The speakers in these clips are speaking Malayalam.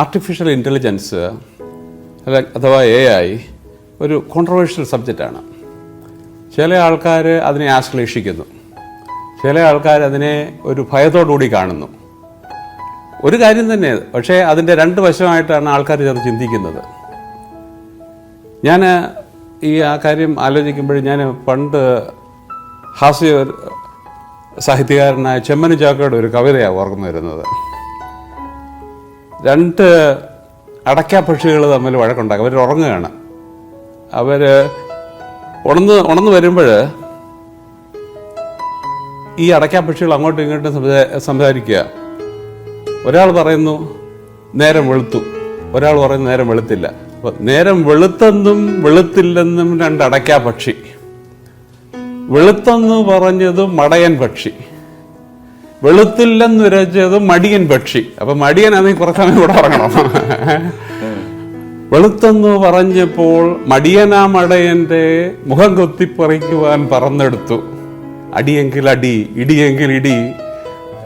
ആർട്ടിഫിഷ്യൽ ഇൻ്റലിജൻസ് അഥവാ AI ഒരു കോൺട്രവേഴ്ഷ്യൽ സബ്ജക്റ്റാണ്. ചില ആൾക്കാർ അതിനെ ആശ്ലേഷിക്കുന്നു, ചില ആൾക്കാർ അതിനെ ഒരു ഭയത്തോടുകൂടി കാണുന്നു. ഒരു കാര്യം തന്നെ, പക്ഷേ അതിൻ്റെ രണ്ട് വശമായിട്ടാണ് ആൾക്കാർ ചെന്ന് ചിന്തിക്കുന്നത്. ഞാൻ ആ കാര്യം ആലോചിക്കുമ്പോൾ ഞാൻ പണ്ട് ഹാസ്യ സാഹിത്യകാരനായ ചെമ്മന ചാക്കോയുടെ ഒരു കവിതയാണ് ഓർമ്മ വരുന്നത്. രണ്ട് അടയ്ക്കാപ്പക്ഷികൾ തമ്മിൽ വഴക്കുണ്ടാക്കും. അവർ ഉറങ്ങുകയാണ്. അവർ ഉണർന്നു വരുമ്പോൾ ഈ അടയ്ക്കാപ്പക്ഷികൾ അങ്ങോട്ടും ഇങ്ങോട്ടും സംസാരിക്കുക. ഒരാൾ പറയുന്നു നേരം വെളുത്തു, ഒരാൾ പറയുന്നു നേരം വെളുത്തില്ല. അപ്പോൾ നേരം വെളുത്തെന്നും വെളുത്തില്ലെന്നും രണ്ട് അടയ്ക്കാപ്പക്ഷി. വെളുത്തെന്ന് പറഞ്ഞതും മടയൻ പക്ഷി, വെളുത്തില്ലെന്നുരച്ചതും മടിയൻ പക്ഷി. അപ്പൊ മടിയനാണെങ്കിൽ കുറച്ച് സമയം കൂടെ ഉറങ്ങണം. വെളുത്തെന്ന് പറഞ്ഞപ്പോൾ മടിയനാ മടയന്റെ മുഖം കൊത്തിപ്പറിക്കുവാൻ പറന്നെടുത്തു. അടിയെങ്കിൽ അടി, ഇടിയെങ്കിൽ ഇടി,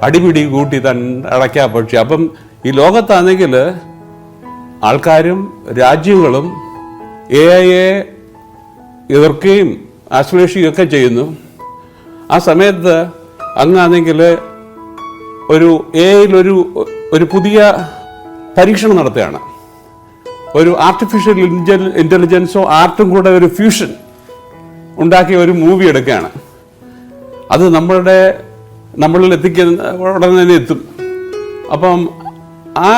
അടിപിടി കൂട്ടി തൻ അടയ്ക്കാ പക്ഷി. അപ്പം ഈ ലോകത്താണെങ്കിൽ ആൾക്കാരും രാജ്യങ്ങളും AI എതിർക്കുകയും ആശ്ലേഷിക്കുകയൊക്കെ ചെയ്യുന്നു. ആ സമയത്ത് അങ്ങാണെങ്കിൽ ഒരു AI ഒരു പുതിയ പരീക്ഷണം നടത്തുകയാണ്. ഒരു ആർട്ടിഫിഷ്യൽ ഇൻ്റലിജൻസോ ആർട്ടും കൂടെ ഒരു ഫ്യൂഷൻ ഉണ്ടാക്കിയ ഒരു മൂവി എടുക്കുകയാണ്. അത് നമ്മളിൽ എത്തിക്കുന്ന ഉടനെ തന്നെ എത്തും. അപ്പം ആ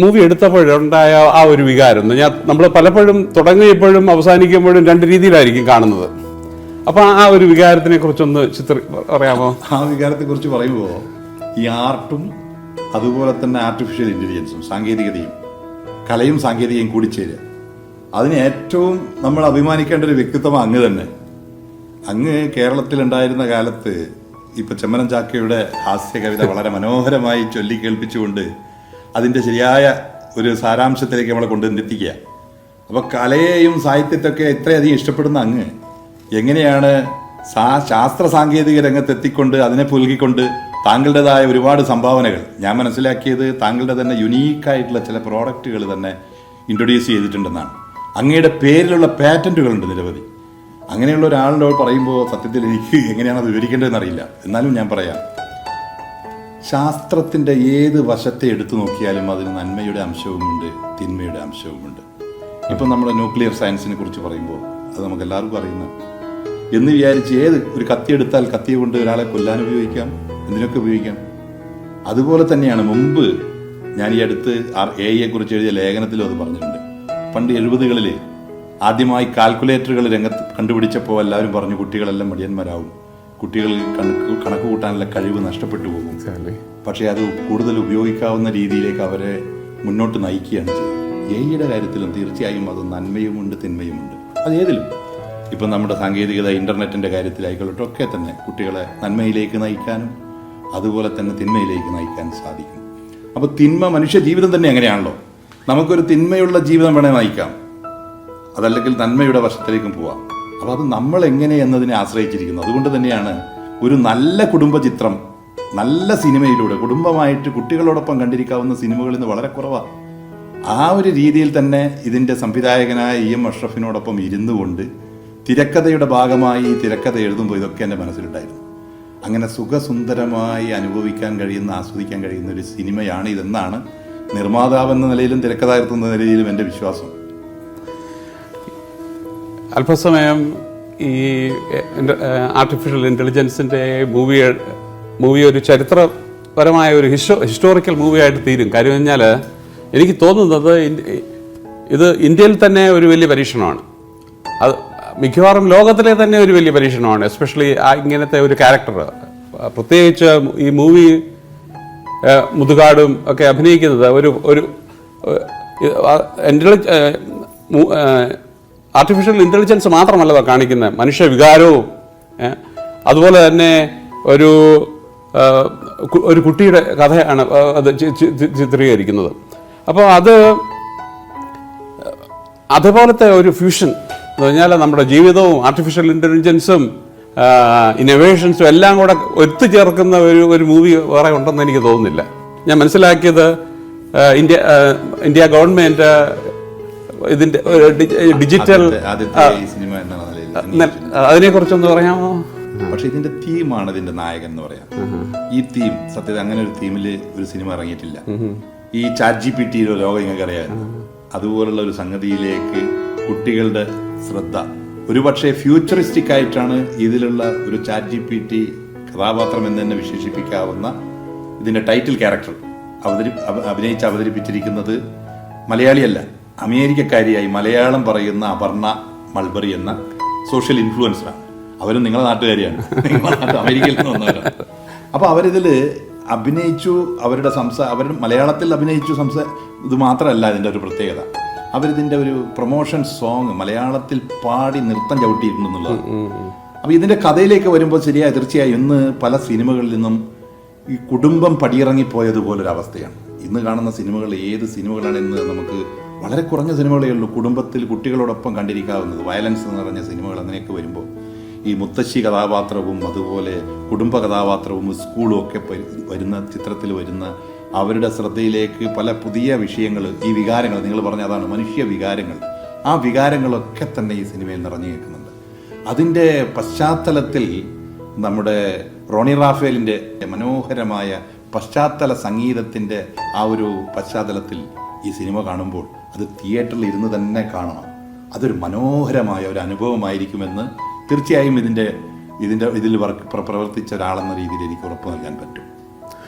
മൂവി എടുത്തപ്പോഴുണ്ടായ ആ ഒരു വികാരം നമ്മൾ പലപ്പോഴും തുടങ്ങിയപ്പോഴും അവസാനിക്കുമ്പോഴും രണ്ട് രീതിയിലായിരിക്കും കാണുന്നത്. അപ്പം ആ ഒരു വികാരത്തിനെ കുറിച്ചൊന്ന് പറയാമോ? ആ വികാരത്തെ കുറിച്ച് പറയുമ്പോൾ ഈ ആർട്ടും അതുപോലെ തന്നെ ആർട്ടിഫിഷ്യൽ ഇൻ്റലിജൻസും സാങ്കേതികതയും കലയും സാങ്കേതികതയും കൂടിച്ചേരുക, അതിന് ഏറ്റവും നമ്മൾ അഭിമാനിക്കേണ്ട ഒരു വ്യക്തിത്വം അങ്ങ് തന്നെ. അങ്ങ് കേരളത്തിലുണ്ടായിരുന്ന കാലത്ത് ഇപ്പൊ ചെമ്മനം ചാക്കയുടെ ഹാസ്യ കവിത വളരെ മനോഹരമായി ചൊല്ലിക്കേൾപ്പിച്ചുകൊണ്ട് അതിൻ്റെ ശരിയായ ഒരു സാരാംശത്തിലേക്ക് നമ്മളെ കൊണ്ടുവന്നെത്തിക്കുക. അപ്പോൾ കലയെയും സാഹിത്യത്തൊക്കെ ഇത്രയധികം ഇഷ്ടപ്പെടുന്ന അങ്ങ് എങ്ങനെയാണ് ശാസ്ത്ര സാങ്കേതിക രംഗത്തെത്തിക്കൊണ്ട് അതിനെ പുൽകിക്കൊണ്ട് താങ്കളുടേതായ ഒരുപാട് സംഭാവനകൾ, ഞാൻ മനസ്സിലാക്കിയത് താങ്കളുടെ തന്നെ യുണീക്കായിട്ടുള്ള ചില പ്രോഡക്റ്റുകൾ തന്നെ ഇൻട്രൊഡ്യൂസ് ചെയ്തിട്ടുണ്ടെന്നാണ്. അങ്ങയുടെ പേരിലുള്ള പാറ്റന്റുകളുണ്ട് നിരവധി. അങ്ങനെയുള്ള ഒരാളിനോട് പറയുമ്പോൾ സത്യത്തിൽ എനിക്ക് എങ്ങനെയാണ് അത് വിവരിക്കേണ്ടതെന്ന് അറിയില്ല. എന്നാലും ഞാൻ പറയാം, ശാസ്ത്രത്തിൻ്റെ ഏത് വശത്തെ എടുത്തു നോക്കിയാലും അതിന് നന്മയുടെ അംശവുമുണ്ട്, തിന്മയുടെ അംശവുമുണ്ട്. ഇപ്പം നമ്മുടെ ന്യൂക്ലിയർ സയൻസിനെ കുറിച്ച് പറയുമ്പോൾ അത് നമുക്ക് എല്ലാവർക്കും അറിയുന്ന എന്ന് വിചാരിച്ച് ഒരു കത്തി എടുത്താൽ കത്തിയെ കൊണ്ട് ഒരാളെ കൊല്ലാൻ ഉപയോഗിക്കാം, എന്തിനൊക്കെ ഉപയോഗിക്കാം. അതുപോലെ തന്നെയാണ് മുമ്പ് ഞാൻ ഈ അടുത്ത് AI കുറിച്ച് എഴുതിയ ലേഖനത്തിലും അത് പറഞ്ഞിട്ടുണ്ട്. പണ്ട് 70കളിൽ ആദ്യമായി കാൽക്കുലേറ്ററുകൾ രംഗത്ത് കണ്ടുപിടിച്ചപ്പോൾ എല്ലാവരും പറഞ്ഞു കുട്ടികളെല്ലാം മടിയന്മാരാവും, കുട്ടികൾ കണക്ക് കൂട്ടാനുള്ള കഴിവ് നഷ്ടപ്പെട്ടു പോകും. പക്ഷേ അത് കൂടുതൽ ഉപയോഗിക്കാവുന്ന രീതിയിലേക്ക് അവരെ മുന്നോട്ട് നയിക്കുകയാണ് ചെയ്യുന്നത്. AI കാര്യത്തിലും തീർച്ചയായും അത് നന്മയുമുണ്ട് തിന്മയുമുണ്ട്. അത് ഏതിലും ഇപ്പം നമ്മുടെ സാങ്കേതികത ഇൻ്റർനെറ്റിൻ്റെ കാര്യത്തിലായിക്കൊള്ളട്ടെ ഒക്കെ തന്നെ കുട്ടികളെ നന്മയിലേക്ക് നയിക്കാനും അതുപോലെ തന്നെ തിന്മയിലേക്ക് നയിക്കാനും സാധിക്കും. അപ്പോൾ തിന്മ മനുഷ്യ ജീവിതം തന്നെ എങ്ങനെയാണല്ലോ, നമുക്കൊരു തിന്മയുള്ള ജീവിതം വേണേൽ നയിക്കാം, അതല്ലെങ്കിൽ നന്മയുടെ വശത്തിലേക്കും പോവാം. അപ്പോൾ അത് നമ്മൾ എങ്ങനെ എന്നതിനെ ആശ്രയിച്ചിരിക്കുന്നു. അതുകൊണ്ട് തന്നെയാണ് ഒരു നല്ല കുടുംബചിത്രം നല്ല സിനിമയിലൂടെ കുടുംബമായിട്ട് കുട്ടികളോടൊപ്പം കണ്ടിരിക്കാവുന്ന സിനിമകളിൽ നിന്ന് വളരെ കുറവാണ്. ആ ഒരു രീതിയിൽ തന്നെ ഇതിൻ്റെ സംവിധായകനായ EM അഷ്റഫിനോടൊപ്പം ഇരുന്നു കൊണ്ട് തിരക്കഥയുടെ ഭാഗമായി തിരക്കഥ എഴുതുമ്പോൾ ഇതൊക്കെ എൻ്റെ മനസ്സിലുണ്ടായിരുന്നു. അങ്ങനെ സുഖസുന്ദരമായി അനുഭവിക്കാൻ കഴിയുന്ന ആസ്വദിക്കാൻ കഴിയുന്ന ഒരു സിനിമയാണ് ഇതെന്നാണ് നിർമ്മാതാവെന്ന നിലയിലും തിരക്കഥാകൃത്ത് എന്ന നിലയിലും എൻ്റെ വിശ്വാസം. അല്പസമയം ഈ ആർട്ടിഫിഷ്യൽ ഇൻ്റലിജൻസിൻ്റെ മൂവി ഒരു ചരിത്രപരമായ ഒരു ഹിസ്റ്റോറിക്കൽ മൂവിയായിട്ട് തീരും. കാര്യം കഴിഞ്ഞാൽ എനിക്ക് തോന്നുന്നത് ഇത് ഇന്ത്യയിൽ തന്നെ ഒരു വലിയ പരീക്ഷണമാണ്. അത് മിക്കവാറും ലോകത്തിലെ തന്നെ ഒരു വലിയ പരീക്ഷണമാണ്. എസ്പെഷ്യലി ഇങ്ങനത്തെ ഒരു ക്യാരക്ടർ, പ്രത്യേകിച്ച് ഈ മൂവി മുതുകാടും ഒക്കെ അഭിനയിക്കുന്നത് ഒരു ആർട്ടിഫിഷ്യൽ ഇൻ്റലിജൻസ് മാത്രമല്ല കാണിക്കുന്നത്, മനുഷ്യ വികാരവും അതുപോലെ തന്നെ ഒരു കുട്ടിയുടെ കഥയാണ് അത് ചിത്രീകരിക്കുന്നത്. അപ്പോൾ അതുപോലത്തെ ഒരു ഫ്യൂഷൻ എന്ന് പറഞ്ഞാൽ നമ്മുടെ ജീവിതവും ആർട്ടിഫിഷ്യൽ ഇൻ്റലിജൻസും ഇന്നോവേഷൻസും എല്ലാം കൂടെ ഒത്തുചേർക്കുന്ന ഒരു മൂവി വേറെ ഉണ്ടെന്ന് എനിക്ക് തോന്നുന്നില്ല. ഞാൻ മനസ്സിലാക്കിയത് ഇന്ത്യ ഗവൺമെന്റ് ഇതിന്റെ ഡിജിറ്റൽ ആദ്യത്തെ ഈ സിനിമ എന്ന നിലയിൽ അതിനെ കുറിച്ചൊന്ന് പറയാമോ? പക്ഷെ ഇതിന്റെ തീമാണ് ഇതിന്റെ നായകൻ എന്ന് പറയാം. ഈ തീം സത്യത്തിൽ അങ്ങനെ ഒരു തീമില് ഒരു സിനിമ ഇറങ്ങിയിട്ടില്ല. ഈ ChatGPT ലോകം നിങ്ങൾക്ക് അറിയാം. അതുപോലുള്ള ഒരു സംഗതിയിലേക്ക് കുട്ടികളുടെ ശ്രദ്ധ ഒരുപക്ഷെ ഫ്യൂച്ചറിസ്റ്റിക് ആയിട്ടാണ് ഇതിലുള്ള ഒരു ChatGPT കഥാപാത്രം എന്ന് തന്നെ വിശേഷിപ്പിക്കാവുന്ന ഇതിന്റെ ടൈറ്റിൽ ക്യാരക്ടർ അവതരിപ്പിച്ചിരിക്കുന്നത് മലയാളിയല്ല, അമേരിക്കക്കാരിയായി മലയാളം പറയുന്ന അപർണ മൾബറി എന്ന സോഷ്യൽ ഇൻഫ്ലുവൻസറാണ്. അവരും നിങ്ങളുടെ നാട്ടുകാരിയാണ്, നിങ്ങളുടെ നാട്ടിൽ അമേരിക്കയിൽ നിന്ന് വന്നവരാണ്. അപ്പോൾ അവരിതിൽ അഭിനയിച്ചു, അവർ മലയാളത്തിൽ അഭിനയിച്ചു ഇത് മാത്രമല്ല ഇതിൻ്റെ ഒരു പ്രത്യേകത. അവരിതിൻ്റെ ഒരു പ്രൊമോഷൻ സോങ് മലയാളത്തിൽ പാടി നൃത്തം ചവിട്ടിയിട്ടുണ്ടെന്നുള്ളതാണ്. അപ്പോൾ ഇതിൻ്റെ കഥയിലേക്ക് വരുമ്പോൾ തീർച്ചയായും ഇന്ന് പല സിനിമകളിൽ നിന്നും ഈ കുടുംബം പടിയിറങ്ങിപ്പോയതുപോലൊരവസ്ഥയാണ്. ഇന്ന് കാണുന്ന സിനിമകൾ ഏത് സിനിമകളാണെന്ന് നമുക്ക് വളരെ കുറഞ്ഞ സിനിമകളേ ഉള്ളൂ കുടുംബത്തിൽ കുട്ടികളോടൊപ്പം കണ്ടിരിക്കാവുന്നത്. വയലൻസ് നിറഞ്ഞ സിനിമകൾ അങ്ങനെയൊക്കെ വരുമ്പോൾ ഈ മുത്തശ്ശി കഥാപാത്രവും അതുപോലെ കുടുംബ കഥാപാത്രവും സ്കൂളും ഒക്കെ വരുന്ന ചിത്രത്തിൽ വരുന്ന അവരുടെ ശ്രദ്ധയിലേക്ക് പല പുതിയ വിഷയങ്ങൾ, ഈ വികാരങ്ങൾ നിങ്ങൾ പറഞ്ഞ അതാണ് മനുഷ്യ വികാരങ്ങൾ, ആ വികാരങ്ങളൊക്കെ തന്നെ ഈ സിനിമയിൽ നിറഞ്ഞു നിൽക്കുന്നുണ്ട്. അതിൻ്റെ പശ്ചാത്തലത്തിൽ നമ്മുടെ റോണി റാഫേലിൻ്റെ മനോഹരമായ പശ്ചാത്തല സംഗീതത്തിൻ്റെ ആ ഒരു പശ്ചാത്തലത്തിൽ ഈ സിനിമ കാണുമ്പോൾ അത് തിയേറ്ററിൽ ഇരുന്ന് തന്നെ കാണണം. അതൊരു മനോഹരമായ ഒരു അനുഭവമായിരിക്കുമെന്ന് തീർച്ചയായും ഇതിൽ പ്രവർത്തിച്ച ഒരാളെന്ന രീതിയിൽ എനിക്ക് ഉറപ്പ് നൽകാൻ പറ്റും.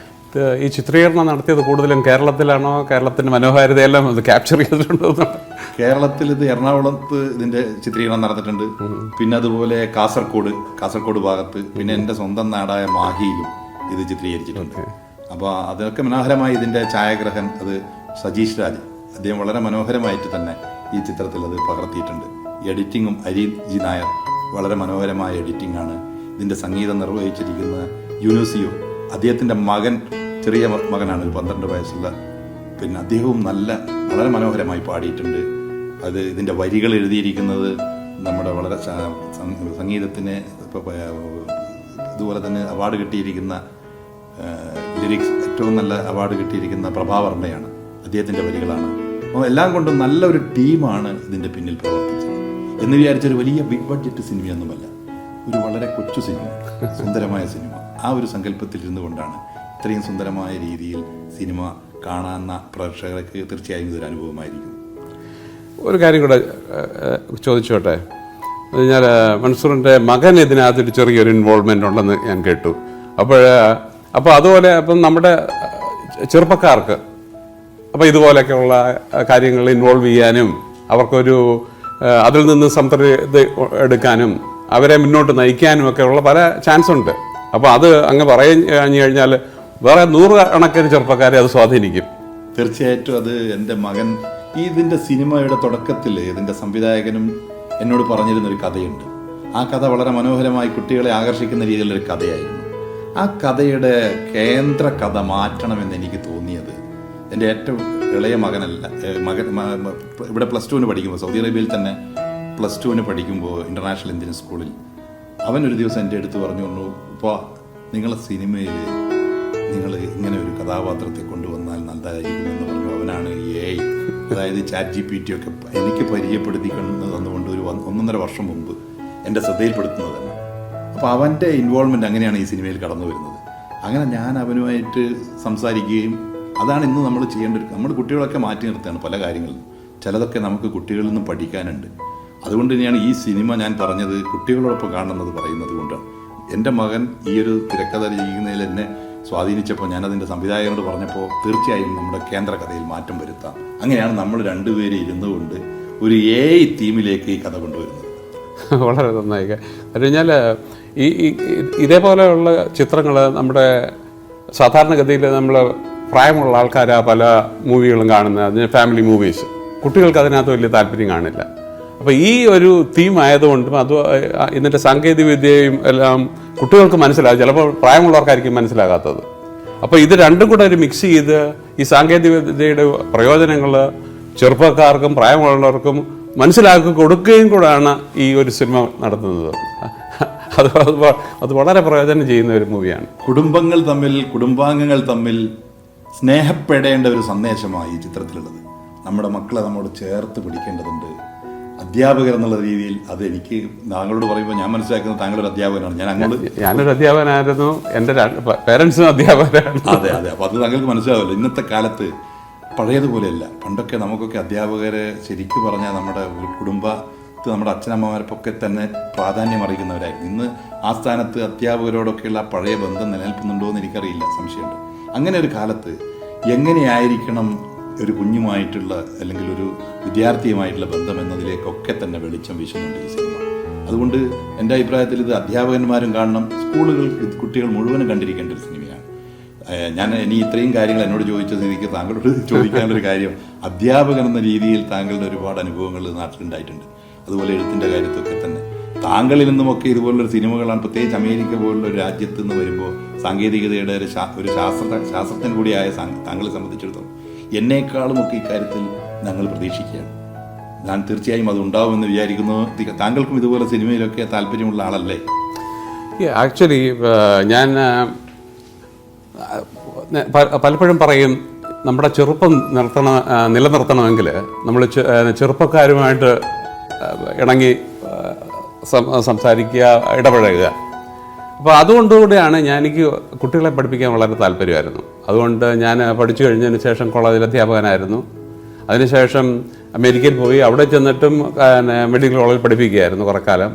ഈ ചിത്രീകരണം നടത്തിയത് കൂടുതലും കേരളത്തിലാണോ? കേരളത്തിൻ്റെ മനോഹാരിതയെല്ലാം അത് ക്യാപ്ചർ ചെയ്തിട്ടുണ്ടോ? കേരളത്തിൽ ഇത് എറണാകുളത്ത് ഇതിൻ്റെ ചിത്രീകരണം നടന്നിട്ടുണ്ട്. പിന്നെ അതുപോലെ കാസർഗോഡ് ഭാഗത്ത്, പിന്നെ എൻ്റെ സ്വന്തം നാടായ മാഹിയിലും ഇത് ചിത്രീകരിച്ചിട്ടുണ്ട്. അപ്പോൾ അതൊക്കെ മനോഹരമായി ഇതിൻ്റെ ഛായാഗ്രഹൻ അത് സജീഷ് രാജ്, അദ്ദേഹം വളരെ മനോഹരമായിട്ട് തന്നെ ഈ ചിത്രത്തിൽ അത് പകർത്തിയിട്ടുണ്ട്. എഡിറ്റിങ്ങും അരിജി നായർ വളരെ മനോഹരമായ എഡിറ്റിംഗ് ആണ്. ഇതിൻ്റെ സംഗീതം നിർവഹിച്ചിരിക്കുന്ന യൂനുസിയോ, അദ്ദേഹത്തിൻ്റെ മകൻ, ചെറിയ മകനാണ്, ഒരു 12 വയസ്സുള്ള, പിന്നെ അദ്ദേഹവും വളരെ മനോഹരമായി പാടിയിട്ടുണ്ട്. അത് ഇതിൻ്റെ വരികൾ എഴുതിയിരിക്കുന്നത് നമ്മുടെ വളരെ സംഗീതത്തിന് ഇതുപോലെ തന്നെ അവാർഡ് കിട്ടിയിരിക്കുന്ന ലിറിക്സ് ഏറ്റവും നല്ല അവാർഡ് കിട്ടിയിരിക്കുന്ന പ്രഭാവർമ്മയാണ്, അദ്ദേഹത്തിൻ്റെ വരികളാണ്. അപ്പോൾ എല്ലാം കൊണ്ടും നല്ലൊരു ടീമാണ് ഇതിൻ്റെ പിന്നിൽ പ്രവർത്തിച്ചത്. എന്ന് വിചാരിച്ചൊരു വലിയ ബിഗ് ബഡ്ജറ്റ് സിനിമയൊന്നുമല്ല, ഒരു വളരെ കൊച്ചു സിനിമ, സുന്ദരമായ സിനിമ. ആ ഒരു സങ്കല്പത്തിൽ ഇരുന്നു കൊണ്ടാണ് ഇത്രയും സുന്ദരമായ രീതിയിൽ സിനിമ കാണാവുന്ന പ്രേക്ഷകർക്ക് തീർച്ചയായും ഇതൊരു അനുഭവമായിരിക്കും. ഒരു കാര്യം കൂടെ ചോദിച്ചോട്ടെ. ഞാൻ മൻസൂറിൻ്റെ മകൻ ഇതിനകത്തൊരു ചെറിയൊരു ഇൻവോൾവ്മെൻ്റ് ഉണ്ടെന്ന് ഞാൻ കേട്ടു. അപ്പോൾ അതുപോലെ നമ്മുടെ ചെറുപ്പക്കാർക്ക് അപ്പോൾ ഇതുപോലെയൊക്കെയുള്ള കാര്യങ്ങൾ ഇൻവോൾവ് ചെയ്യാനും അവർക്കൊരു അതിൽ നിന്ന് സംതൃപ്തി എടുക്കാനും അവരെ മുന്നോട്ട് നയിക്കാനും ഒക്കെ ഉള്ള പല ചാൻസ് ഉണ്ട്. അപ്പോൾ അത് അങ്ങ് പറഞ്ഞു കഴിഞ്ഞാൽ വേറെ 100 കണക്കിന് ചെറുപ്പക്കാരെ അത് സ്വാധീനിക്കും. തീർച്ചയായിട്ടും അത് എൻ്റെ മകൻ ഇതിൻ്റെ സിനിമയുടെ തുടക്കത്തിൽ ഇതിൻ്റെ സംവിധായകനും എന്നോട് പറഞ്ഞിരുന്നൊരു കഥയുണ്ട്. ആ കഥ വളരെ മനോഹരമായി കുട്ടികളെ ആകർഷിക്കുന്ന രീതിയിലുള്ളൊരു കഥയായിരുന്നു. ആ കഥയുടെ കേന്ദ്ര കഥ മാറ്റണമെന്ന് എനിക്ക് തോന്നിയത് എൻ്റെ ഏറ്റവും ഇളയ മകനല്ല, ഇവിടെ +2 പഠിക്കുമ്പോൾ, സൗദി അറേബ്യയിൽ തന്നെ +2 പഠിക്കുമ്പോൾ ഇൻ്റർനാഷണൽ ഇന്ത്യൻ സ്കൂളിൽ അവൻ ഒരു ദിവസം എൻ്റെ അടുത്ത് പറഞ്ഞു, ഇപ്പോൾ നിങ്ങളെ സിനിമയിൽ നിങ്ങൾ ഇങ്ങനെ ഒരു കഥാപാത്രത്തെ കൊണ്ടുവന്നാൽ നല്ലതായിരിക്കുമെന്ന് പറഞ്ഞു. അവനാണ് AI, അതായത് ChatGPT ഒക്കെ എനിക്ക് പരിചയപ്പെടുത്തി തന്നുകൊണ്ട് ഒരു 1.5 വർഷം മുമ്പ് എൻ്റെ ശ്രദ്ധയിൽപ്പെടുത്തുന്നത് തന്നെ. അപ്പോൾ അവൻ്റെ ഇൻവോൾവ്മെൻറ്റ് അങ്ങനെയാണ് ഈ സിനിമയിൽ കടന്നു വരുന്നത്. അങ്ങനെ ഞാൻ അവനുമായിട്ട് സംസാരിക്കുകയും അതാണ് ഇന്ന് നമ്മൾ ചെയ്യേണ്ടത്. നമ്മൾ കുട്ടികളൊക്കെ മാറ്റി നിർത്തുകയാണ് പല കാര്യങ്ങളിലും. ചിലതൊക്കെ നമുക്ക് കുട്ടികളിൽ നിന്നും പഠിക്കാനുണ്ട്. അതുകൊണ്ട് തന്നെയാണ് ഈ സിനിമ ഞാൻ പറഞ്ഞത് കുട്ടികളോടൊപ്പം കാണുന്നത് പറയുന്നത് കൊണ്ടാണ്. എൻ്റെ മകൻ ഈ ഒരു തിരക്കഥ ചെയ്യുന്നതിൽ എന്നെ സ്വാധീനിച്ചപ്പോൾ ഞാനതിൻ്റെ സംവിധായകനോട് പറഞ്ഞപ്പോൾ തീർച്ചയായും നമ്മുടെ കേന്ദ്ര കഥയിൽ മാറ്റം വരുത്താം. അങ്ങനെയാണ് നമ്മൾ രണ്ടുപേരും ഇരുന്നുകൊണ്ട് ഒരു AI തീമിലേക്ക് ഈ കഥ കൊണ്ടുവരുന്നത്. വളരെ നന്നായി. അത് കഴിഞ്ഞാൽ ഇതേപോലെയുള്ള ചിത്രങ്ങൾ നമ്മുടെ സാധാരണഗതിയിൽ നമ്മൾ പ്രായമുള്ള ആൾക്കാരാ പല മൂവികളും കാണുന്നത്, അതിന് ഫാമിലി മൂവീസ്. കുട്ടികൾക്ക് അതിനകത്ത് വലിയ താല്പര്യം കാണില്ല. അപ്പോൾ ഈ ഒരു തീം ആയതുകൊണ്ടും അത് ഇതിൻ്റെ സാങ്കേതികവിദ്യയും എല്ലാം കുട്ടികൾക്ക് മനസ്സിലാകും, ചിലപ്പോൾ പ്രായമുള്ളവർക്കായിരിക്കും മനസ്സിലാകാത്തത്. അപ്പോൾ ഇത് രണ്ടും കൂടെ ഒരു മിക്സ് ചെയ്ത് ഈ സാങ്കേതികവിദ്യയുടെ പ്രയോജനങ്ങൾ ചെറുപ്പക്കാർക്കും പ്രായമുള്ളവർക്കും മനസ്സിലാക്കി കൊടുക്കുകയും കൂടെയാണ് ഈ ഒരു സിനിമ നടത്തുന്നത്. അത് വളരെ പ്രയോജനം ചെയ്യുന്ന ഒരു മൂവിയാണ്. കുടുംബാംഗങ്ങൾ തമ്മിൽ സ്നേഹപ്പെടേണ്ട ഒരു സന്ദേശമാണ് ഈ ചിത്രത്തിലുള്ളത്. നമ്മുടെ മക്കളെ നമ്മോട് ചേർത്ത് പിടിക്കേണ്ടതുണ്ട്. അധ്യാപകർ എന്നുള്ള രീതിയിൽ അത് എനിക്ക് താങ്കളോട് പറയുമ്പോൾ ഞാൻ മനസ്സിലാക്കുന്നത് താങ്കളൊരു അധ്യാപകനാണ്. ഞാനൊരു അധ്യാപകനായിരുന്നു, എൻ്റെ പേരൻസും അധ്യാപകരാണ്. അതെ. അപ്പോൾ അത് താങ്കൾക്ക് മനസ്സിലാവുമല്ലോ. ഇന്നത്തെ കാലത്ത് പഴയതുപോലെയല്ല. പണ്ടൊക്കെ നമുക്കൊക്കെ അധ്യാപകരെ ശരിക്കും പറഞ്ഞാൽ നമ്മുടെ കുടുംബത്ത് നമ്മുടെ അച്ഛനമ്മമാർക്കൊക്കെ തന്നെ പ്രാധാന്യം അറിയിക്കുന്നവരായിരുന്നു. ഇന്ന് ആ സ്ഥാനത്ത് അധ്യാപകരോടൊക്കെയുള്ള പഴയ ബന്ധം നിലനിൽക്കുന്നുണ്ടോ എന്ന് എനിക്കറിയില്ല, സംശയമുണ്ട്. അങ്ങനെ ഒരു കാലത്ത് എങ്ങനെയായിരിക്കണം ഒരു കുഞ്ഞുമായിട്ടുള്ള അല്ലെങ്കിൽ ഒരു വിദ്യാർത്ഥിയുമായിട്ടുള്ള ബന്ധം എന്നതിലേക്കൊക്കെ തന്നെ വെളിച്ചം വീശുന്നുണ്ട് ഈ സിനിമ. അതുകൊണ്ട് എൻ്റെ അഭിപ്രായത്തിൽ ഇത് അധ്യാപകന്മാരും കാണണം, സ്കൂളുകൾ കുട്ടികൾ മുഴുവനും കണ്ടിരിക്കേണ്ട ഒരു സിനിമയാണ്. ഞാൻ ഇനി ഇത്രയും കാര്യങ്ങൾ എന്നോട് ചോദിച്ച സ്ഥിതിക്ക് താങ്കളോട് ചോദിക്കാനുള്ളൊരു കാര്യം, അധ്യാപകൻ എന്ന രീതിയിൽ താങ്കളുടെ ഒരുപാട് അനുഭവങ്ങൾ നാട്ടിലുണ്ടായിട്ടുണ്ട്. അതുപോലെ എഴുത്തിൻ്റെ കാര്യത്തൊക്കെ തന്നെ താങ്കളിൽ നിന്നുമൊക്കെ ഇതുപോലുള്ളൊരു സിനിമകളാണ്. പ്രത്യേകിച്ച് അമേരിക്ക പോലുള്ള ഒരു രാജ്യത്ത് നിന്ന് വരുമ്പോൾ സാങ്കേതികതയുടെ ഒരു ശാസ്ത്രജ്ഞൻ കൂടിയായ താങ്കളെ സംബന്ധിച്ചിടത്തോളം എന്നേക്കാളുമൊക്കെ ഇക്കാര്യത്തിൽ ഞങ്ങൾ പ്രതീക്ഷിക്കുകയാണ്. ഞാൻ തീർച്ചയായും അത് ഉണ്ടാവുമെന്ന് വിചാരിക്കുന്നു. താങ്കൾക്കും ഇതുപോലെ സിനിമയിലൊക്കെ താല്പര്യമുള്ള ആളല്ലേ? ആക്ച്വലി ഞാൻ പലപ്പോഴും പറയും, നമ്മുടെ ചെറുപ്പം നിലനിർത്തണമെങ്കിൽ നമ്മൾ ചെറുപ്പക്കാരുമായിട്ട് ഇണങ്ങി സംസാരിക്കുക, ഇടപഴകുക. അപ്പോൾ അതുകൊണ്ടുകൂടിയാണ് എനിക്ക് കുട്ടികളെ പഠിപ്പിക്കാൻ വളരെ താല്പര്യമായിരുന്നു. അതുകൊണ്ട് ഞാൻ പഠിച്ചു കഴിഞ്ഞതിന് ശേഷം കോളേജിൽ അധ്യാപകനായിരുന്നു. അതിനുശേഷം അമേരിക്കയിൽ പോയി അവിടെ ചെന്നിട്ടും മെഡിക്കൽ കോളേജിൽ പഠിപ്പിക്കുകയായിരുന്നു കുറേ കാലം.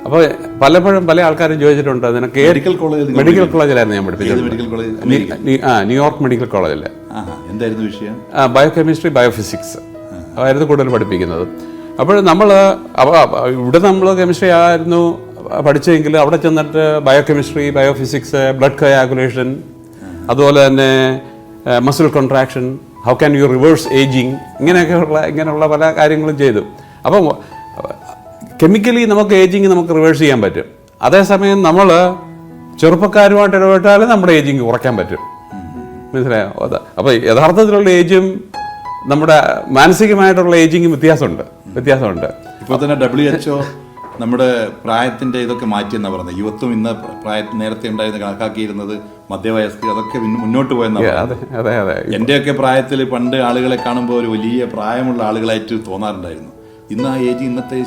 അപ്പോൾ പലപ്പോഴും പല ആൾക്കാരും ചോദിച്ചിട്ടുണ്ട്, നിനക്ക് മെഡിക്കൽ കോളേജിലായിരുന്നു ഞാൻ പഠിപ്പിച്ചത്. ന്യൂയോർക്ക് മെഡിക്കൽ കോളേജിൽ. എന്തായിരുന്നു വിഷയം? ബയോകെമിസ്ട്രി, ബയോഫിസിക്സ് ആയിരുന്നു കൂടുതൽ പഠിപ്പിക്കുന്നത്. അപ്പോൾ ഇവിടെ നമ്മൾ കെമിസ്ട്രി ആയിരുന്നു പഠിച്ചെങ്കിൽ അവിടെ ചെന്നിട്ട് ബയോകെമിസ്ട്രി, ബയോഫിസിക്സ്, ബ്ലഡ് കയാഗുലേഷൻ, അതുപോലെ തന്നെ muscle contraction, how can you reverse ageing, ഇങ്ങനെയുള്ള പല കാര്യങ്ങളും ചെയ്തു. അപ്പം കെമിക്കലി നമുക്ക് ഏജിങ് നമുക്ക് റിവേഴ്സ് ചെയ്യാൻ പറ്റും. അതേസമയം നമ്മൾ ചെറുപ്പക്കാരുമായിട്ട് ഇടപെട്ടാലും നമ്മുടെ ഏജിങ് കുറയ്ക്കാൻ പറ്റും. മനസ്സിലായോ? അപ്പോൾ യഥാർത്ഥത്തിലുള്ള ഏജും നമ്മുടെ മാനസികമായിട്ടുള്ള ഏജിങ്ങും വ്യത്യാസമുണ്ട്. ഇപ്പോൾ തന്നെ WHO നമ്മുടെ പ്രായത്തിന്റെ ഇതൊക്കെ മാറ്റിയെന്നാ പറഞ്ഞത്. യുവത്വം ഇന്ന് നേരത്തെ ഉണ്ടായിരുന്ന കണക്കാക്കിയിരുന്നത് മധ്യവയസ്കർ, അതൊക്കെ മുന്നോട്ട് പോയെന്നാണ്. എന്റെയൊക്കെ പ്രായത്തിൽ പണ്ട് ആളുകളെ കാണുമ്പോൾ ഒരു വലിയ പ്രായമുള്ള ആളുകളായിട്ട് തോന്നാറുണ്ടായിരുന്നു. ഇന്ന് ആ ഏജ് ഇന്നത്തെ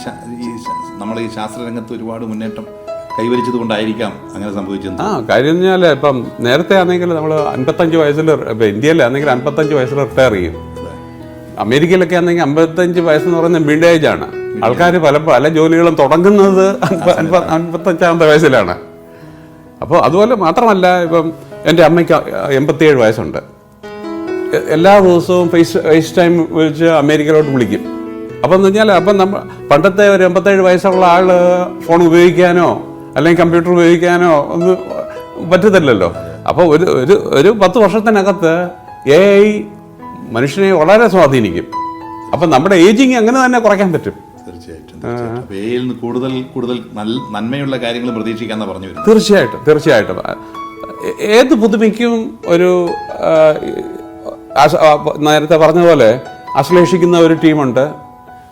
നമ്മളെ ഈ ശാസ്ത്രരംഗത്ത് ഒരുപാട് മുന്നേറ്റം കൈവരിച്ചത് കൊണ്ടായിരിക്കാം അങ്ങനെ സംഭവിച്ചത്. കാര്യം എന്ന് പറഞ്ഞാൽ ഇപ്പം നേരത്തെ ആണെങ്കിൽ നമ്മൾ 55 വയസ്സിൽ, ഇപ്പം ഇന്ത്യയിലാണെങ്കിൽ 55 വയസ്സിൽ റിട്ടയർ ചെയ്യും. അമേരിക്കയിലൊക്കെ ആണെങ്കിൽ 55 വയസ്സെന്ന് പറയുന്നത് മിഡ് ഏജ് ആണ്. ആൾക്കാർ പല ജോലികളും തുടങ്ങുന്നത് 55-ാമത്തെ വയസ്സിലാണ്. അപ്പോൾ അതുപോലെ മാത്രമല്ല, ഇപ്പം എൻ്റെ അമ്മയ്ക്ക് 87 വയസ്സുണ്ട്. എല്ലാ ദിവസവും ഫേസ് ടൈം വിളിച്ച് അമേരിക്കയിലോട്ട് വിളിക്കും. അപ്പം എന്ന് പറഞ്ഞാൽ നമ്മൾ പണ്ടത്തെ ഒരു 87 വയസ്സുള്ള ആൾ ഫോൺ ഉപയോഗിക്കാനോ അല്ലെങ്കിൽ കമ്പ്യൂട്ടർ ഉപയോഗിക്കാനോ ഒന്നും പറ്റത്തില്ലല്ലോ. അപ്പോൾ ഒരു 10 വർഷത്തിനകത്ത് AI മനുഷ്യനെ വളരെ സ്വാധീനിക്കും. അപ്പം നമ്മുടെ ഏജിങ് അങ്ങനെ തന്നെ കുറയ്ക്കാൻ പറ്റും. തീർച്ചയായിട്ടും കൂടുതൽ നന്മയുള്ള കാര്യങ്ങൾ പ്രതീക്ഷിക്കാന്ന് പറഞ്ഞു. തീർച്ചയായിട്ടും ഏത് പുതുമയ്ക്കും ഒരു നേരത്തെ പറഞ്ഞ പോലെ ആശ്ലേഷിക്കുന്ന ഒരു ടീമുണ്ട്,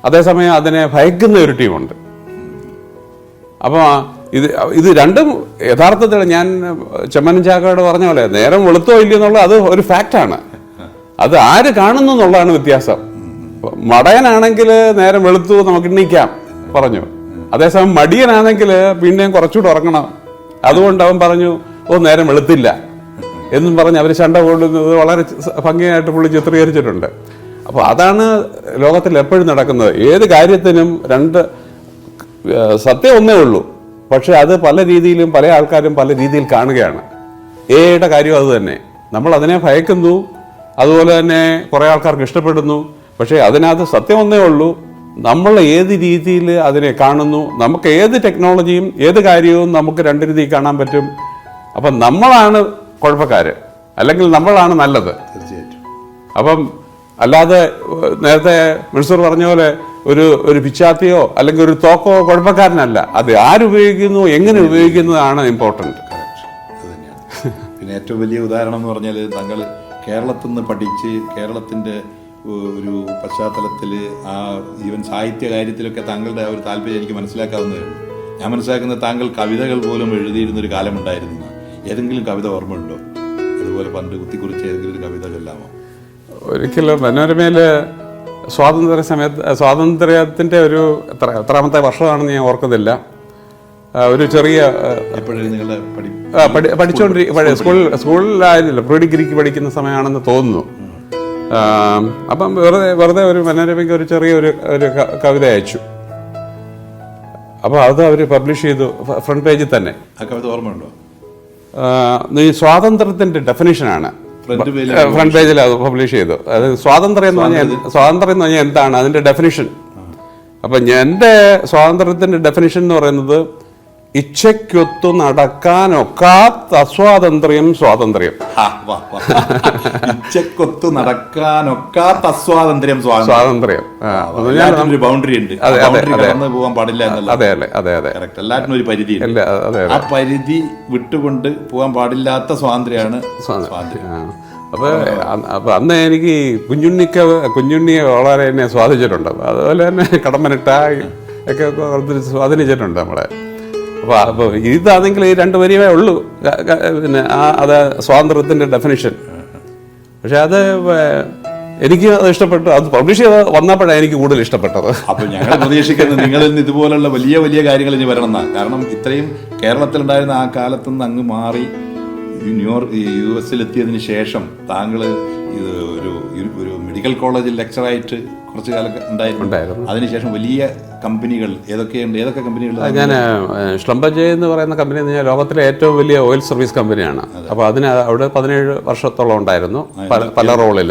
അതേസമയം അതിനെ ഭയക്കുന്ന ഒരു ടീമുണ്ട്. അപ്പോൾ ഇത് രണ്ടും യഥാർത്ഥത്തിൽ ഞാൻ ചെമ്മനം ചാക്കോട് പറഞ്ഞ പോലെ നേരം വെളുത്തോ ഇല്ലെന്നുള്ള അത് ഒരു ഫാക്റ്റാണ്. അത് ആര് കാണുന്നു എന്നുള്ളതാണ് വ്യത്യാസം. മടയനാണെങ്കിൽ നേരം വെളുത്തു നമുക്ക് എണ്ണീക്കാം പറഞ്ഞു, അതേസമയം മടിയനാണെങ്കിൽ പിന്നെയും കുറച്ചുകൂടെ ഉറങ്ങണം, അതുകൊണ്ട് അവൻ പറഞ്ഞു നേരം വെളുത്തില്ല എന്നും പറഞ്ഞ് അവർ ചണ്ട കൊള്ളുന്നത് വളരെ ഭംഗിയായിട്ട് പുള്ളി ചിത്രീകരിച്ചിട്ടുണ്ട്. അപ്പോൾ അതാണ് ലോകത്തിൽ എപ്പോഴും നടക്കുന്നത്. ഏത് കാര്യത്തിനും സത്യം ഒന്നേ ഉള്ളൂ, പക്ഷെ അത് പല രീതിയിലും പല ആൾക്കാരും പല രീതിയിൽ കാണുകയാണ്. ഏയുടെ കാര്യം അത് തന്നെ. നമ്മൾ അതിനെ ഭയക്കുന്നു, അതുപോലെ തന്നെ കുറേ ആൾക്കാർക്ക് ഇഷ്ടപ്പെടുന്നു. പക്ഷേ അതിനകത്ത് സത്യം ഒന്നേ ഉള്ളൂ, നമ്മൾ ഏത് രീതിയിൽ അതിനെ കാണുന്നു. നമുക്ക് ഏത് ടെക്നോളജിയും ഏത് കാര്യവും നമുക്ക് രണ്ട് രീതിയിൽ കാണാൻ പറ്റും. അപ്പം നമ്മളാണ് കുഴപ്പക്കാർ, അല്ലെങ്കിൽ നമ്മളാണ് നല്ലത്. തീർച്ചയായിട്ടും. അപ്പം അല്ലാതെ നേരത്തെ മിൻസൂർ പറഞ്ഞ പോലെ ഒരു പിച്ചാത്തിയോ അല്ലെങ്കിൽ ഒരു തോക്കോ കുഴപ്പക്കാരനല്ല. അത് ആരുപയോഗിക്കുന്നു, എങ്ങനെ ഉപയോഗിക്കുന്നതാണ് ഇമ്പോർട്ടൻറ്റ്. അത് തന്നെയാണ്. പിന്നെ ഏറ്റവും വലിയ ഉദാഹരണം എന്ന് പറഞ്ഞാൽ താങ്കൾ കേരളത്തിൽ നിന്ന് പഠിച്ച് കേരളത്തിൻ്റെ ഒരു പശ്ചാത്തലത്തിൽ ഈവൻ സാഹിത്യ കാര്യത്തിലൊക്കെ താങ്കളുടെ ഒരു താല്പര്യം എനിക്ക് മനസ്സിലാക്കാവുന്നതേ ഉള്ളൂ. ഞാൻ മനസ്സിലാക്കുന്നത് താങ്കൾ കവിതകൾ പോലും എഴുതിയിരുന്നൊരു കാലമുണ്ടായിരുന്നു. ഏതെങ്കിലും കവിത ഓർമ്മയുണ്ടോ? അതുപോലെ പണ്ട് കുത്തിക്കുറിച്ച് ഏതെങ്കിലും ഒരു കവിത ചൊല്ലാമോ? ഒരിക്കലും മനോരമയിൽ സ്വാതന്ത്ര്യത്തിൻ്റെ ഒരു എത്രാമത്തെ വർഷമാണെന്ന് ഞാൻ ഓർക്കുന്നില്ല, ഒരു ചെറിയ സ്കൂളിലായിരുന്നില്ല, പ്രീ ഡിഗ്രിക്ക് പഠിക്കുന്ന സമയമാണെന്ന് തോന്നുന്നു. അപ്പം വെറുതെ ഒരു മനോരമയ്ക്ക് ഒരു ചെറിയ ഒരു കവിത അയച്ചു. അപ്പോൾ അത് അവർ പബ്ലിഷ് ചെയ്തു ഫ്രണ്ട് പേജിൽ തന്നെ. ആ കവിത ഓർമ്മയുണ്ടോ? ഈ സ്വാതന്ത്ര്യത്തിൻ്റെ ഡെഫിനിഷനാണ് ഫ്രണ്ട് പേജിൽ അത് പബ്ലിഷ് ചെയ്തു. അത് സ്വാതന്ത്ര്യം എന്ന് പറഞ്ഞാൽ എന്താണ് അതിൻ്റെ ഡെഫിനിഷൻ. അപ്പം എൻ്റെ സ്വാതന്ത്ര്യത്തിൻ്റെ ഡെഫിനിഷൻ എന്ന് പറയുന്നത് ഇച്ഛയ്ക്കൊത്തു നടക്കാനൊക്കാത്ത അസ്വാതന്ത്ര്യം സ്വാതന്ത്ര്യം. ഇച്ഛയ്ക്കൊത്തു നടക്കാനൊക്കാത്ത അസ്വാതന്ത്ര്യം സ്വാതന്ത്ര്യം. ബൗണ്ടറി ഉണ്ട്, പോകാൻ പാടില്ല. അതെ അല്ലേ? അതെ അതെ. എല്ലാത്തിനും ഒരു പരിധി. ആ പരിധി വിട്ടുകൊണ്ട് പോകാൻ പാടില്ലാത്ത സ്വാതന്ത്ര്യമാണ് സ്വാതന്ത്ര്യം. അപ്പൊ അന്ന് എനിക്ക് കുഞ്ഞുണ്ണിയെ വളരെ എന്നെ സ്വാധീനിച്ചിട്ടുണ്ട്. അതുപോലെ തന്നെ കടമ്പനിട്ട ഒക്കെ സ്വാധീനിച്ചിട്ടുണ്ട് നമ്മളെ. അപ്പോൾ ഇതാണെങ്കിൽ ഈ 2 വരിയേ ഉള്ളൂ പിന്നെ അത് സ്വാതന്ത്ര്യത്തിൻ്റെ ഡെഫിനിഷൻ. പക്ഷെ അത് എനിക്ക് അത് ഇഷ്ടപ്പെട്ടു. അത് പബ്ലിഷ് ചെയ്ത് വന്നപ്പോഴാണ് എനിക്ക് കൂടുതൽ ഇഷ്ടപ്പെട്ടത്. അപ്പോൾ ഞങ്ങൾ പ്രതീക്ഷിക്കുന്നത് നിങ്ങളിൽ നിന്ന് ഇതുപോലുള്ള വലിയ വലിയ കാര്യങ്ങൾ ഇനി വരണം എന്നാണ്. കാരണം ഇത്രയും കേരളത്തിലുണ്ടായിരുന്ന ആ കാലത്തുനിന്ന് അങ്ങ് മാറി US എത്തിയതിന് ശേഷം താങ്കൾ ഇത് ഒരു മെഡിക്കൽ കോളേജിൽ ലെക്ചറായിട്ട് കുറച്ച് കാലം ഉണ്ടായിരുന്നു. അതിനുശേഷം വലിയ കമ്പനികൾ ഏതൊക്കെ കമ്പനികൾ? ഞാൻ ഷ്ലംബർജെ എന്ന് പറയുന്ന കമ്പനി എന്ന് പറഞ്ഞാൽ ലോകത്തിലെ ഏറ്റവും വലിയ ഓയിൽ സർവീസ് കമ്പനിയാണ്. അപ്പോൾ അവിടെ 17 വർഷത്തോളം ഉണ്ടായിരുന്നു പല റോളിൽ.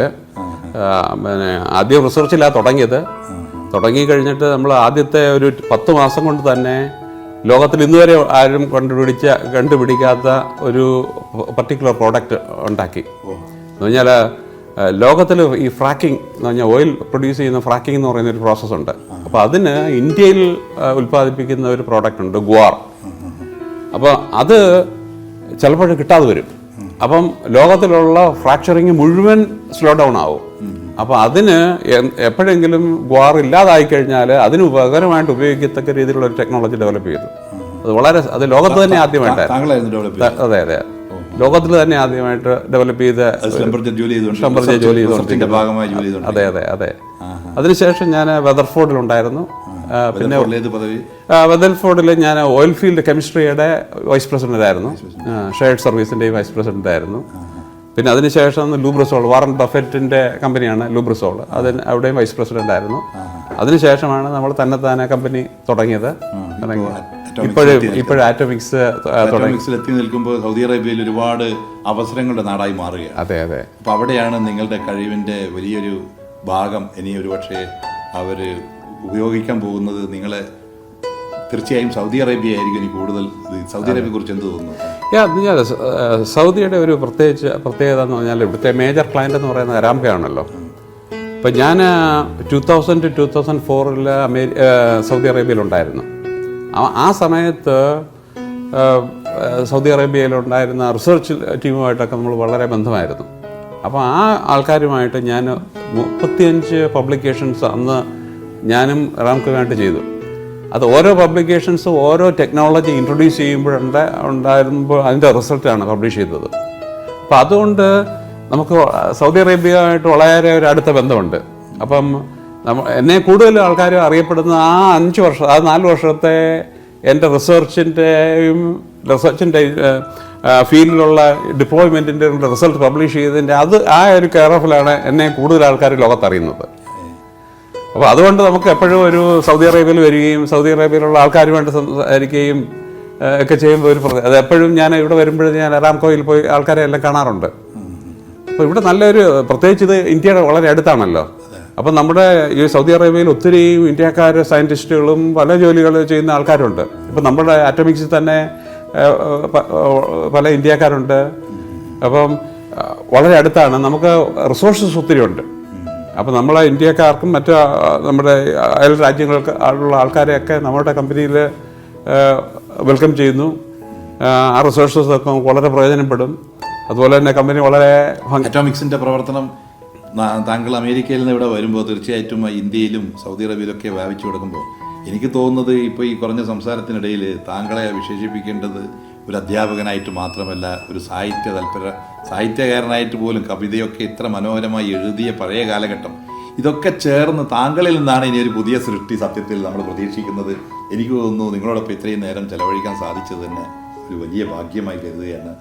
പിന്നെ ആദ്യം റിസർച്ചിലാണ് തുടങ്ങി കഴിഞ്ഞിട്ട് നമ്മൾ ആദ്യത്തെ ഒരു 10 മാസം കൊണ്ട് തന്നെ ലോകത്തിൽ ഇന്നുവരെ ആരും കണ്ടുപിടിക്കാത്ത ഒരു പർട്ടിക്കുലർ പ്രോഡക്റ്റ് ഉണ്ടാക്കി. എന്ന് പറഞ്ഞാൽ ലോകത്തിൽ ഈ ഫ്രാക്കിംഗ് എന്ന് പറഞ്ഞാൽ ഓയിൽ പ്രൊഡ്യൂസ് ചെയ്യുന്ന ഫ്രാക്കിംഗ് എന്ന് പറയുന്ന ഒരു പ്രോസസ്സുണ്ട്. അപ്പോൾ അതിന് ഇന്ത്യയിൽ ഉൽപ്പാദിപ്പിക്കുന്ന ഒരു പ്രോഡക്റ്റ് ഉണ്ട്, ഗ്വാർ. അപ്പോൾ അത് ചിലപ്പോൾ കിട്ടാതെ വരും. അപ്പം ലോകത്തിലുള്ള ഫ്രാക്ചറിങ് മുഴുവൻ സ്ലോ ഡൗൺ ആവും. അപ്പോൾ അതിന് എപ്പോഴെങ്കിലും ഗ്വാർ ഇല്ലാതായി കഴിഞ്ഞാൽ അതിന് പകരമായിട്ട് ഉപയോഗിക്കത്തക്ക രീതിയിലുള്ള ഒരു ടെക്നോളജി ഡെവലപ്പ് ചെയ്തു. അത് ലോകത്ത് തന്നെ ആദ്യമായിട്ടായിരുന്നു. അതെ അതെ, ലോകത്തിൽ തന്നെ ആദ്യമായിട്ട് ഡെവലപ്പ് ചെയ്ത ജോലി ചെയ്തുകൊണ്ടിരിക്കുന്നത്. അതെ അതെ അതെ. അതിനുശേഷം ഞാൻ വെതർഫോർഡിലുണ്ടായിരുന്നു. പിന്നെ വെതർഫോർഡിൽ ഞാൻ ഓയിൽ ഫീൽഡ് കെമിസ്ട്രിയുടെ വൈസ് പ്രസിഡന്റ് ആയിരുന്നു, ഷെയർഡ് സർവീസിൻ്റെയും വൈസ് പ്രസിഡന്റ് ആയിരുന്നു. പിന്നെ അതിനുശേഷം ലൂബ്രിസോൾ, വാറൻ ബഫറ്റിൻ്റെ കമ്പനിയാണ് ലൂബ്രിസോൾ, അവിടെയും വൈസ് പ്രസിഡന്റ് ആയിരുന്നു. അതിനുശേഷമാണ് നമ്മൾ തന്നെത്താനെ കമ്പനി തുടങ്ങിയത്. ഇപ്പോഴും ആറ്റോമിക്സ് എത്തി നിൽക്കുമ്പോൾ സൗദി അറേബ്യയിൽ ഒരുപാട് അവസരങ്ങളുടെ നാടായി മാറുകയാണ്. അതെ അതെ. അപ്പോൾ അവിടെയാണ് നിങ്ങളുടെ കഴിവിൻ്റെ വലിയൊരു ഭാഗം ഇനി ഒരുപക്ഷെ അവർ ഉപയോഗിക്കാൻ പോകുന്നത്. നിങ്ങളെ തീർച്ചയായും സൗദി അറേബ്യ ആയിരിക്കും ഇനി കൂടുതൽ. സൗദി അറേബ്യയെ കുറിച്ച് എന്ത് തോന്നുന്നു? സൗദിയുടെ ഒരു പ്രത്യേകത എന്ന് പറഞ്ഞാൽ ഇവിടുത്തെ മേജർ ക്ലയൻ്റ് എന്ന് പറയുന്നത് അരാംകോ ആണല്ലോ. ഇപ്പം ഞാൻ 2000 to 2004 സൗദി അറേബ്യയിലുണ്ടായിരുന്നു. ആ സമയത്ത് സൗദി അറേബ്യയിലുണ്ടായിരുന്ന റിസർച്ച് ടീമുമായിട്ടൊക്കെ നമ്മൾ വളരെ ബന്ധമായിരുന്നു. അപ്പോൾ ആ ആൾക്കാരുമായിട്ട് ഞാൻ 35 പബ്ലിക്കേഷൻസ് അന്ന് ഞാനും അരാംകോയുമായിട്ട് ചെയ്തു. അത് ഓരോ പബ്ലിക്കേഷൻസും ഓരോ ടെക്നോളജി ഇൻട്രൊഡ്യൂസ് ഉണ്ടായിരുമ്പോൾ അതിൻ്റെ റിസൾട്ടാണ് പബ്ലിഷ് ചെയ്തത്. അപ്പം അതുകൊണ്ട് നമുക്ക് സൗദി അറേബ്യയുമായിട്ട് വളരെ ഒരു അടുത്ത ബന്ധമുണ്ട്. അപ്പം എന്നെ കൂടുതൽ ആൾക്കാർ അറിയപ്പെടുന്ന ആ 4 വർഷത്തെ എൻ്റെ റിസർച്ചിൻ്റെ ഫീൽഡിലുള്ള ഡിപ്ലോയ്മെൻറ്റിൻ്റെ റിസൾട്ട് പബ്ലിഷ് ചെയ്തതിൻ്റെ ആ ഒരു കെയർ ഓഫിലാണ് എന്നെ കൂടുതൽ ആൾക്കാർ ലോകത്തറിയുന്നത്. അപ്പോൾ അതുകൊണ്ട് നമുക്ക് എപ്പോഴും ഒരു സൗദി അറേബ്യയിൽ വരികയും സൗദി അറേബ്യയിലുള്ള ആൾക്കാരുമായിട്ട് സംസാരിക്കുകയും ഒക്കെ ചെയ്യുമ്പോൾ അത് എപ്പോഴും ഞാൻ ഇവിടെ വരുമ്പോഴും ഞാൻ അരാംകോയിൽ പോയി ആൾക്കാരെ എല്ലാം കാണാറുണ്ട്. അപ്പോൾ ഇവിടെ നല്ലൊരു, പ്രത്യേകിച്ച് ഇത് ഇന്ത്യയുടെ വളരെ അടുത്താണല്ലോ. അപ്പം നമ്മുടെ ഈ സൗദി അറേബ്യയിൽ ഒത്തിരി ഇന്ത്യക്കാർ സയൻറ്റിസ്റ്റുകളും പല ജോലികൾ ചെയ്യുന്ന ആൾക്കാരുണ്ട്. ഇപ്പം നമ്മുടെ ആറ്റോമിക്സിൽ തന്നെ പല ഇന്ത്യക്കാരുണ്ട്. അപ്പം വളരെ അടുത്താണ്, നമുക്ക് റിസോഴ്സസ് ഒത്തിരി ഉണ്ട്. അപ്പോൾ നമ്മളെ ഇന്ത്യക്കാർക്കും മറ്റ് നമ്മുടെ അയൽ രാജ്യങ്ങൾക്ക് ഉള്ള ആൾക്കാരെയൊക്കെ നമ്മുടെ കമ്പനിയിൽ വെൽക്കം ചെയ്യുന്നു. ആ റിസോഴ്സസൊക്കെ വളരെ പ്രയോജനപ്പെടും. അതുപോലെ തന്നെ കമ്പനി വളരെ അറ്റോമിക്സിൻ്റെ പ്രവർത്തനം താങ്കൾ അമേരിക്കയിൽ നിന്ന് ഇവിടെ വരുമ്പോൾ തീർച്ചയായിട്ടും ഇന്ത്യയിലും സൗദി അറേബ്യയിലൊക്കെ വ്യാപിച്ചു കിടക്കുമ്പോൾ എനിക്ക് തോന്നുന്നത് ഇപ്പോൾ ഈ കുറഞ്ഞ സംസാരത്തിനിടയിൽ താങ്കളെ വിശേഷിപ്പിക്കേണ്ടത് ഒരു അധ്യാപകനായിട്ട് മാത്രമല്ല ഒരു സാഹിത്യകാരനായിട്ട് പോലും കവിതയൊക്കെ ഇത്ര മനോഹരമായി എഴുതിയ പഴയ കാലഘട്ടം, ഇതൊക്കെ ചേർന്ന് താങ്കളിൽ നിന്നാണ് ഇനി ഒരു പുതിയ സൃഷ്ടി സത്യത്തിൽ നമ്മൾ പ്രതീക്ഷിക്കുന്നത്. എനിക്ക് തോന്നുന്നു നിങ്ങളോടൊപ്പം ഇത്രയും നേരം ചെലവഴിക്കാൻ സാധിച്ചത് തന്നെ ഒരു വലിയ ഭാഗ്യമായി കരുതുകയാണ്.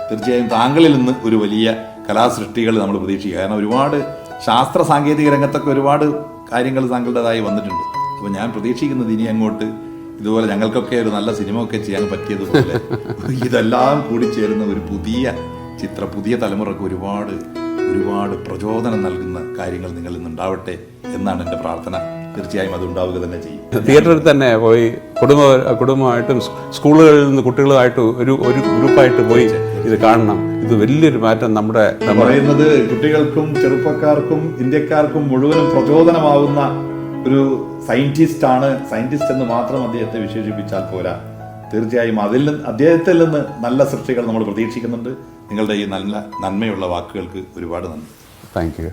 തീർച്ചയായും താങ്കളിൽ നിന്ന് ഒരു വലിയ കലാസൃഷ്ടികൾ നമ്മൾ പ്രതീക്ഷിക്കുക. കാരണം ഒരുപാട് ശാസ്ത്ര സാങ്കേതിക രംഗത്തൊക്കെ ഒരുപാട് കാര്യങ്ങൾ താങ്കളുടേതായി വന്നിട്ടുണ്ട്. അപ്പോൾ ഞാൻ പ്രതീക്ഷിക്കുന്നത് ഇനി അങ്ങോട്ട് ഇതുപോലെ ഞങ്ങൾക്കൊക്കെ ഒരു നല്ല സിനിമ ഒക്കെ ചെയ്യാൻ പറ്റിയതുപോലെ ഇതെല്ലാം കൂടി ചേരുന്ന ഒരു പുതിയ തലമുറക്ക് ഒരുപാട് പ്രചോദനം നൽകുന്ന കാര്യങ്ങൾ നിങ്ങളിൽ നിന്നുണ്ടാവട്ടെ എന്നാണ് എൻ്റെ പ്രാർത്ഥന. തീർച്ചയായും അത് ഉണ്ടാവുക തന്നെ ചെയ്യും. തിയേറ്ററിൽ തന്നെ പോയി കുടുംബമായിട്ടും സ്കൂളുകളിൽ നിന്ന് കുട്ടികളുമായിട്ട് ഒരു ഗ്രൂപ്പായിട്ട് പോയി ഇത് കാണണം. ഇത് വലിയൊരു മാറ്റം നമ്മുടെ പറയുന്നത് കുട്ടികൾക്കും ചെറുപ്പക്കാർക്കും ഇന്ത്യക്കാർക്കും മുഴുവനും പ്രചോദനമാവുന്ന ഒരു സയന്റിസ്റ്റ് എന്ന് മാത്രം അദ്ദേഹത്തെ വിശേഷിപ്പിച്ചാൽ പോരാ. തീർച്ചയായും അദ്ദേഹത്തിൽ നിന്ന് നല്ല സൃഷ്ടികൾ നമ്മൾ പ്രതീക്ഷിക്കുന്നുണ്ട്. നിങ്ങളുടെ ഈ നല്ല നന്മയുള്ള വാക്കുകൾക്ക് ഒരുപാട് നന്ദി. Thank you.